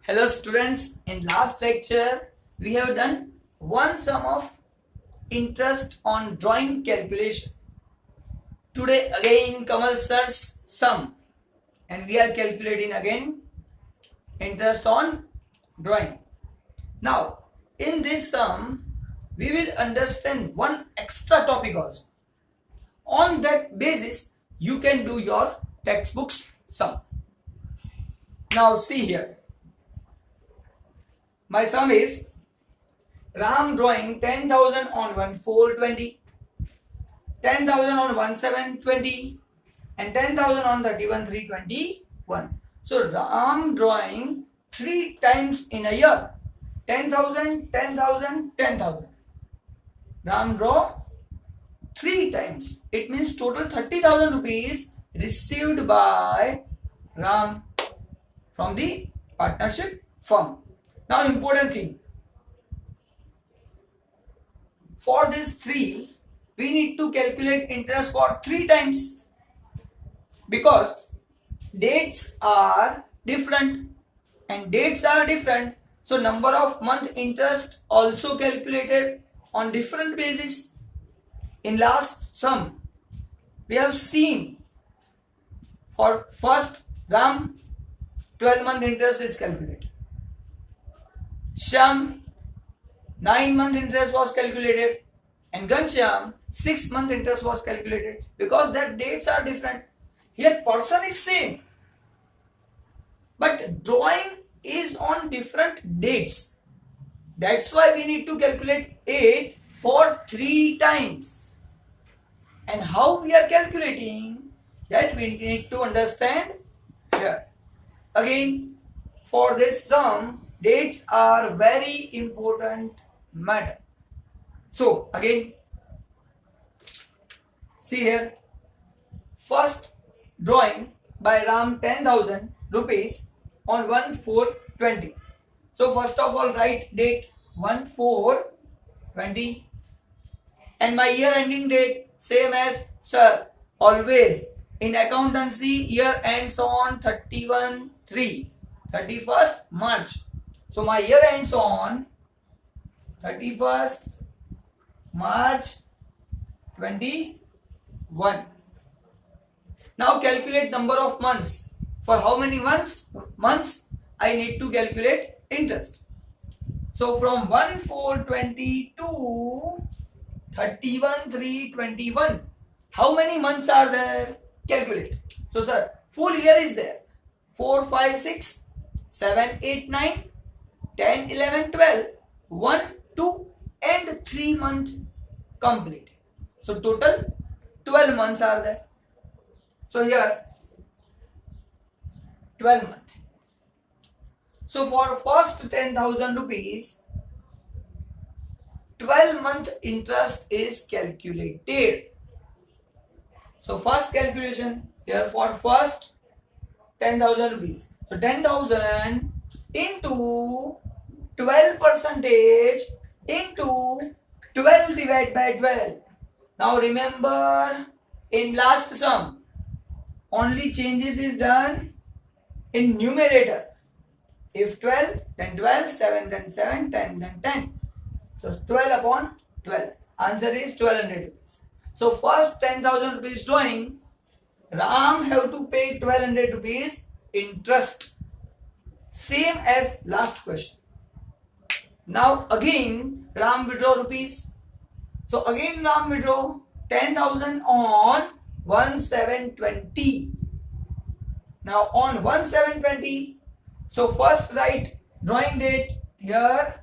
Hello students, in last lecture we have done one sum of interest on drawing calculation. Today again Kamal sir's sum and we are calculating again interest on drawing. Now in this sum we will understand one extra topic also. On that basis you can do your textbooks sum. Now see here. My sum is Ram drawing 10,000 on 1420, 10,000 on 1720 and 10,000 on 31321. So Ram drawing 3 times in a year. 10,000, 10,000, 10,000. Ram draw 3 times. It means total 30,000 rupees received by Ram from the partnership firm. Now important thing, for this 3 we need to calculate interest for 3 times because dates are different and dates are different, so number of month interest also calculated on different basis. In last sum we have seen for first Ram 12 month interest is calculated. Shyam 9 month interest was calculated and Ghanshyam 6 month interest was calculated because that dates are different. Here person is same but drawing is on different dates. That's why we need to calculate it for 3 times. And how we are calculating that we need to understand here. Again for this sum dates are very important matter. So again see here, first drawing by Ram 10,000 rupees on 1420. So first of all write date 1420 and my year ending date same as sir, always in accountancy year ends on 31/3 March. So my year ends on 31st March 21. Now calculate number of months. For how many months I need to calculate interest. So from 1420 to 31/3/21. How many months are there? Calculate. So sir, full year is there. 4, 5, 6, 7, 8, 9, 10, 11, 12, 1, 2 and 3 months complete. So total 12 months are there. So here 12 months. So for first 10,000 rupees 12 month interest is calculated. So first calculation here for first 10,000 rupees. So 10,000 into 12 percentage into 12 divided by 12. Now remember in last sum only changes is done in numerator. If 12 then 12, 7 then 7, 10 then 10. So 12 upon 12. Answer is 1200 rupees. So first 10,000 rupees drawing, Ram have to pay 1200 rupees interest. Same as last question. Now again Ram withdraw rupees. So again Ram withdraw 10,000 on 1720. Now on 1720. So first write drawing date here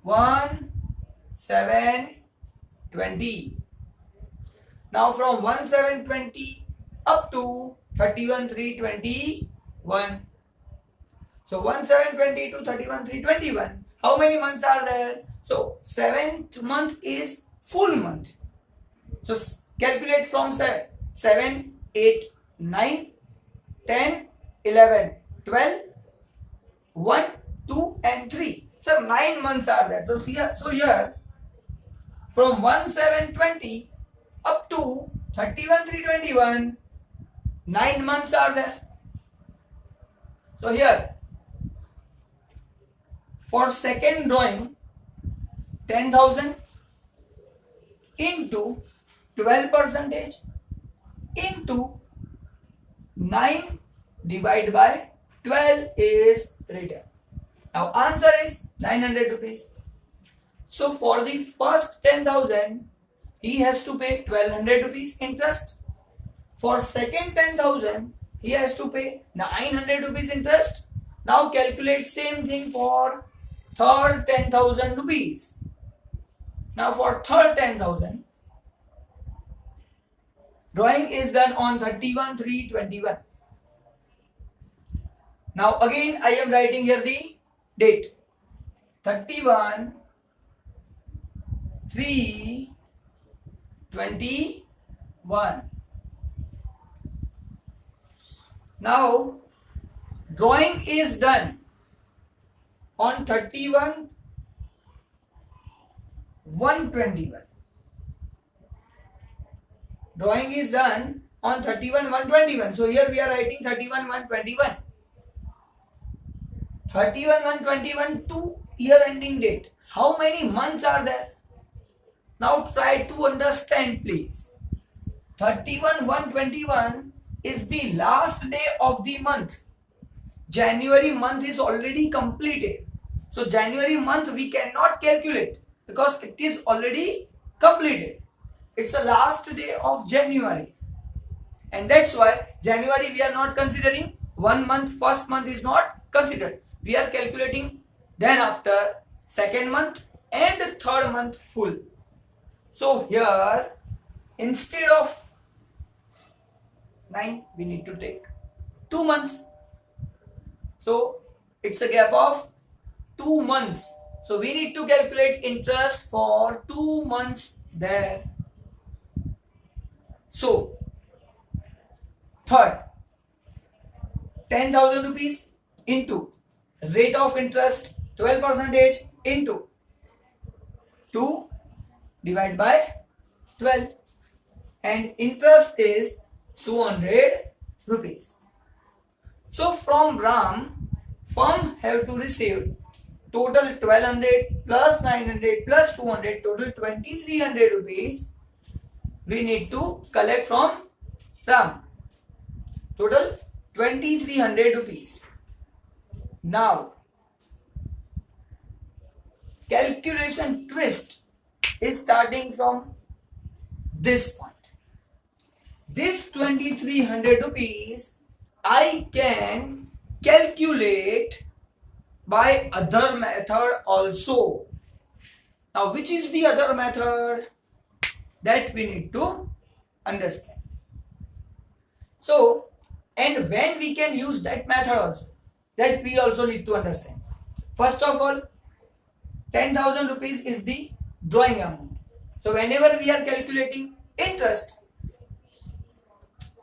1720. Now from 1720 up to 31/3/21. So 1720 to 31/3/21. How many months are there? So 7th month is full month. So calculate from 7. 7, 8, 9, 10, 11, 12, 1, 2 and 3. So 9 months are there. So here from 1720 up to 31/3/21, 9 months are there. So here For second drawing, 10,000 into 12% into 9 divided by 12 is written. Now answer is 900 rupees. So for the first 10,000, he has to pay 1200 rupees interest. For second 10,000, he has to pay 900 rupees interest. Now calculate same thing for third 10,000 rupees. Now for third 10,000, drawing is done on 31/3/21. Now again I am writing here the date. 31/3/21. Now drawing is done on 31/1/21. Drawing is done on 31/1/21. So here we are writing 31/1/21. 31/1/21 to year ending date. How many months are there? Now try to understand please. 31/1/21 is the last day of the month. January month is already completed. So January month we cannot calculate because it is already completed. It's the last day of January. And that's why January we are not considering. 1 month, first month is not considered. We are calculating then after second month and third month full. So here instead of 9 we need to take 2 months. So it's a gap of 2 months. So we need to calculate interest for 2 months there. So third 10,000 rupees into rate of interest 12% into 2 divided by 12 and interest is 200 rupees. So from Ram, firm have to receive total 1200 plus 900 plus 200, total 2300 rupees we need to collect from Ram. Total 2300 rupees. Now calculation twist is starting from this point. This 2300 rupees I can calculate by other method also. Now which is the other method that we need to understand. So and when we can use that method also, that we also need to understand. First of all, 10,000 rupees is the drawing amount. So whenever we are calculating interest,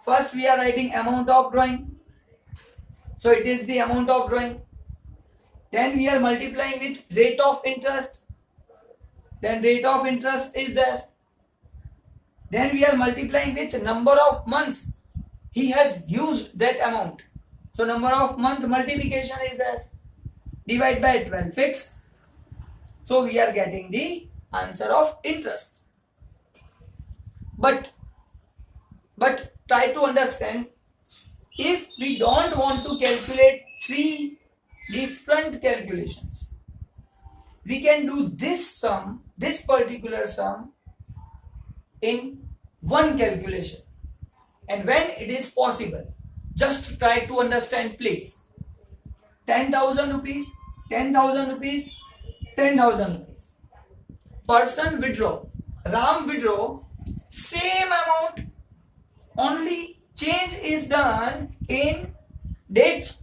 first we are writing amount of drawing. So it is the amount of drawing. Then we are multiplying with rate of interest. Then rate of interest is there. Then we are multiplying with number of months he has used that amount. So number of month multiplication is there. Divide by 12, fix. So we are getting the answer of interest. But try to understand, if we don't want to calculate 3 different calculations, we can do this sum, this particular sum in one calculation. And when it is possible, just try to understand please. 10,000 rupees, 10,000 rupees, 10,000 rupees. Person withdraw, Ram withdraw, same amount, only change is done in dates.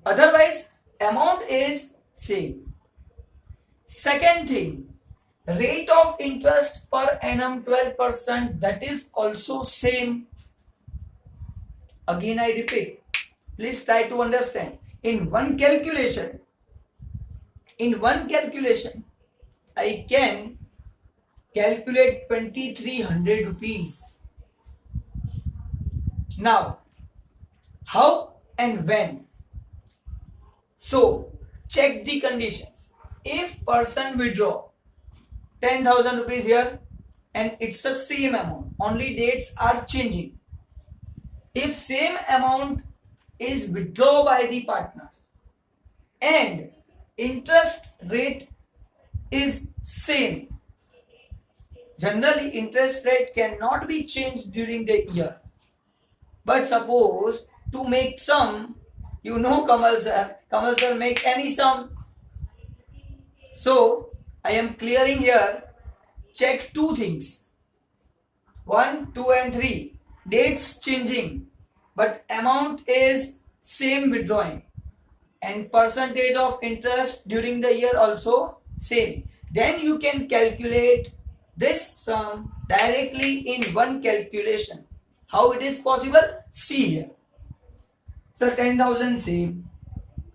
Otherwise, amount is same. Second thing, rate of interest per annum 12%, that is also same. Again I repeat, please try to understand. In one calculation, I can calculate 2300 rupees. Now, how and when? So, check the conditions. If person withdraw 10,000 rupees here and it's the same amount, only dates are changing. If same amount is withdrawn by the partner and interest rate is same, generally interest rate cannot be changed during the year. But suppose to make sum, you know Kamal sir make any sum. So I am clearing here, check two things, 1, 2 and 3, dates changing but amount is same withdrawing and percentage of interest during the year also same. Then you can calculate this sum directly in one calculation. How it is possible? See here. So 10,000 same,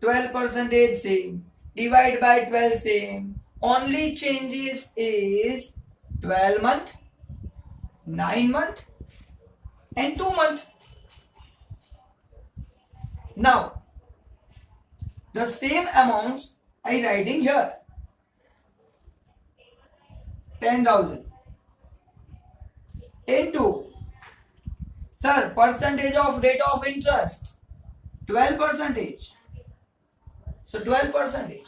12% same, divide by 12 same. Only changes is 12 month, 9 month and 2 month. Now the same amounts I writing here. 10,000 into, sir, percentage of rate of interest 12%. So 12%.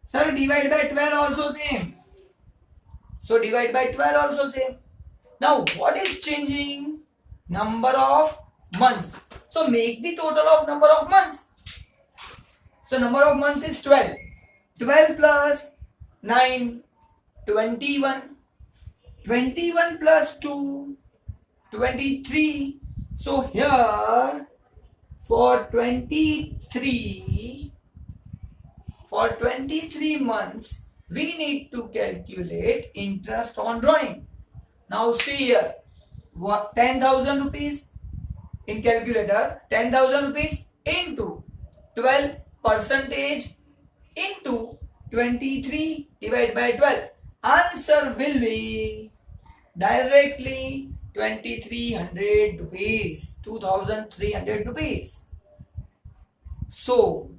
Sir, divide by 12 also same. So divide by 12 also same. Now what is changing? Number of months. So make the total of number of months. So number of months is 12. 12 plus 9, 21. 21 plus 2, 23. So here for 23 months we need to calculate interest on drawing. Now see here, 10,000 rupees in calculator, 10,000 rupees into 12% into 23 divided by 12. Answer will be directly 2,300 rupees, 2,300 rupees. So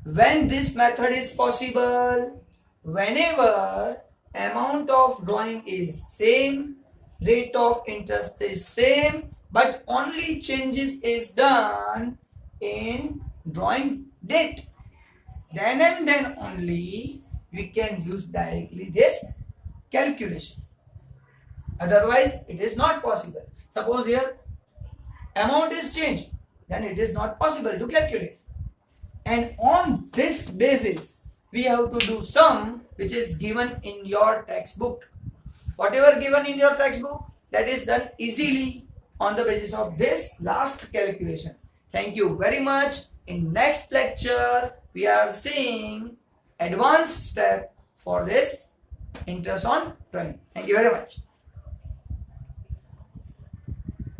when this method is possible, whenever amount of drawing is same, rate of interest is same, but only changes is done in drawing date, then and then only we can use directly this calculation. Otherwise it is not possible. Suppose here amount is changed, then it is not possible to calculate. And on this basis we have to do sum which is given in your textbook. Whatever given in your textbook, that is done easily on the basis of this last calculation. Thank you very much. In next lecture we are seeing advanced step for this interest on drawing. Thank you very much.